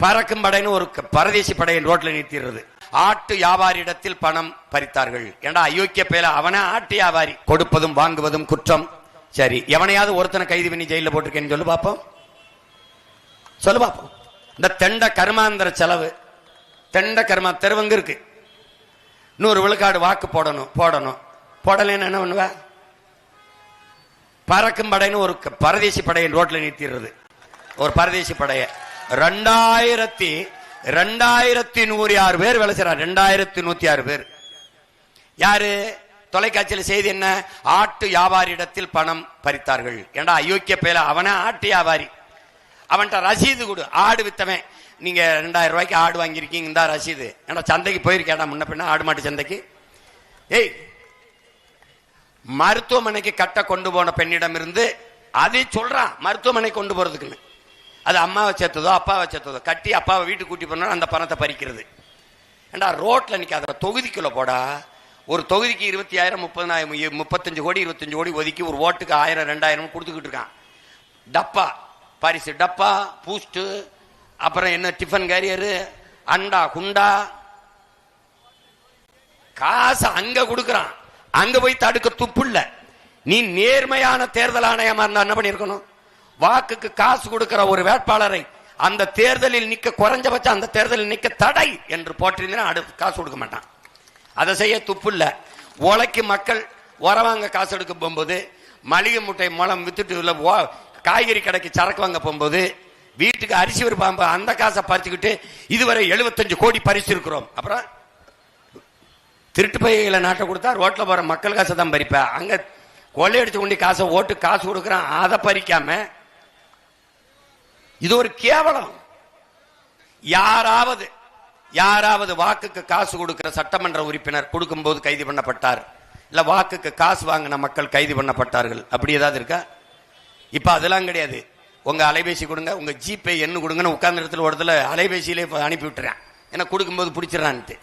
பறக்கும் படைன்னு ஒரு பரதேசி படையின் ரோட்ல நிறுத்திடுறது. ஆட்டு வியாபாரியிடத்தில் பணம் பறித்தார்கள். ஏண்டா அயோக்கிய பேல, அவனே ஆட்டு வியாபாரி. கொடுப்பதும் வாங்குவதும் குற்றம். சரி, எவனையாவது ஒருத்தனை கைது பண்ணி ஜெயில போட்டிருக்கேன்னு சொல்லு பாப்போம், சொல்லு பாப்போம். இந்த தெண்ட கருமாந்திர செலவு, தெண்ட கருமா தெருவங்க இருக்கு. 100 விழுக்காடு வாக்கு போடணும், போடலன்னு என்ன பண்ணுவ? பறக்கும் படைன்னு ஒரு பரதேசி படையின் ரோட்ல நிறுத்திடுறது. ஒரு பரதேசி படைய 2106 பேர் வேலை செய்யறார். 2106 பேர். யாரு? தொலைக்காட்சியில் செய்தி என்ன? ஆட்டு வியாபாரியிடத்தில் பணம் பறித்தார்கள். ஏண்டா அயோக்கிய பேல, அவனே ஆட்டு வியாபாரி. அவன்கிட்ட ரசீது கொடு. ஆடு வித்தவன், நீங்க 2000 ரூபாய்க்கு ஆடு வாங்கியிருக்கீங்க, இந்த ரசீது. ஏன்னா சந்தைக்கு போயிருக்கேடா முன்ன பின்ன, ஆடு மாட்டு சந்தைக்கு. ஏய், மருத்துவமனைக்கு கட்ட கொண்டு போன பெண்ணிடம் இருந்து அதை சொல்றான் மருத்துவமனை கொண்டு போறதுக்குன்னு. அது அம்மாவை சேர்த்ததோ அப்பாவை சேர்த்ததோ, கட்டி அப்பாவை வீட்டுக்கு கூட்டி போனா அந்த பணத்தை பறிக்கிறது. ஏண்டா ரோட்ல நிக்காத, தொகுதிக்குள்ள போடா. ஒரு தொகுதிக்கு 20,000 30,000 35 கோடி 25 கோடி ஒதுக்கி ஒரு ஓட்டுக்கு 1000 2000 கொடுத்துக்கிட்டு இருக்கான். டப்பா பரிசு, டப்பா பூஸ்ட், அப்புறம் என்ன டிஃபன் கேரியரு, அண்டா குண்டா, காசு அங்க கொடுக்கறான். அங்க போய் தடுக்க துப்பு இல்ல. நீ நேர்மையான தேர்தல் ஆணையமா இருந்தா என்ன பண்ணிருக்கணும்? வாக்குக்கு காசு கொடுக்கிற ஒரு வேட்பாளரை அந்த தேர்தலில் நிக்க, குறைஞ்சபட்சம் அந்த தேர்தலில் நிக்க தடை என்று போட்டிருந்தா அடுத்து காசு கொடுக்க மாட்டான். அதை செய்ய துப்பு இல்ல. உழைக்கு மக்கள் உரவாங்க காசு எடுக்க போகும்போது, மளிகை முட்டை மூலம் வித்துட்டு இல்ல காய்கறி கடைக்கு சரக்கு வாங்க போகும்போது, வீட்டுக்கு அரிசி ஒரு பாம்பு, அந்த காசை பறிச்சுக்கிட்டு இதுவரை 75 கோடி பறிச்சு இருக்கிறோம். அப்புறம் திருட்டு பைகளை நாட்டை கொடுத்தா ரோட்ல போற மக்கள் காசை தான் பறிப்ப. அங்க கொள்ளையடிச்சு கொண்டு காசை ஓட்டு காசு கொடுக்கறான், அதை பறிக்காம. இது ஒரு கேவலம். யாராவது வாக்குக்கு காசு கொடுக்கிற சட்டமன்ற உறுப்பினர் கொடுக்கும்போது கைது பண்ணப்பட்டார், இல்ல வாக்குக்கு காசு வாங்கின மக்கள் கைது பண்ணப்பட்டார்கள், அப்படி ஏதாவது இருக்கா? இப்ப அதெல்லாம் கிடையாது. உங்க அலைபேசி கொடுங்க, உங்க ஜிபே எண்ணு கொடுங்கன்னு உட்கார்ந்த இடத்துல ஒரு இடத்துல அலைபேசியிலே அனுப்பி விட்டுறேன். ஏன்னா கொடுக்கும்போது பிடிச்சிடறான்ட்டு.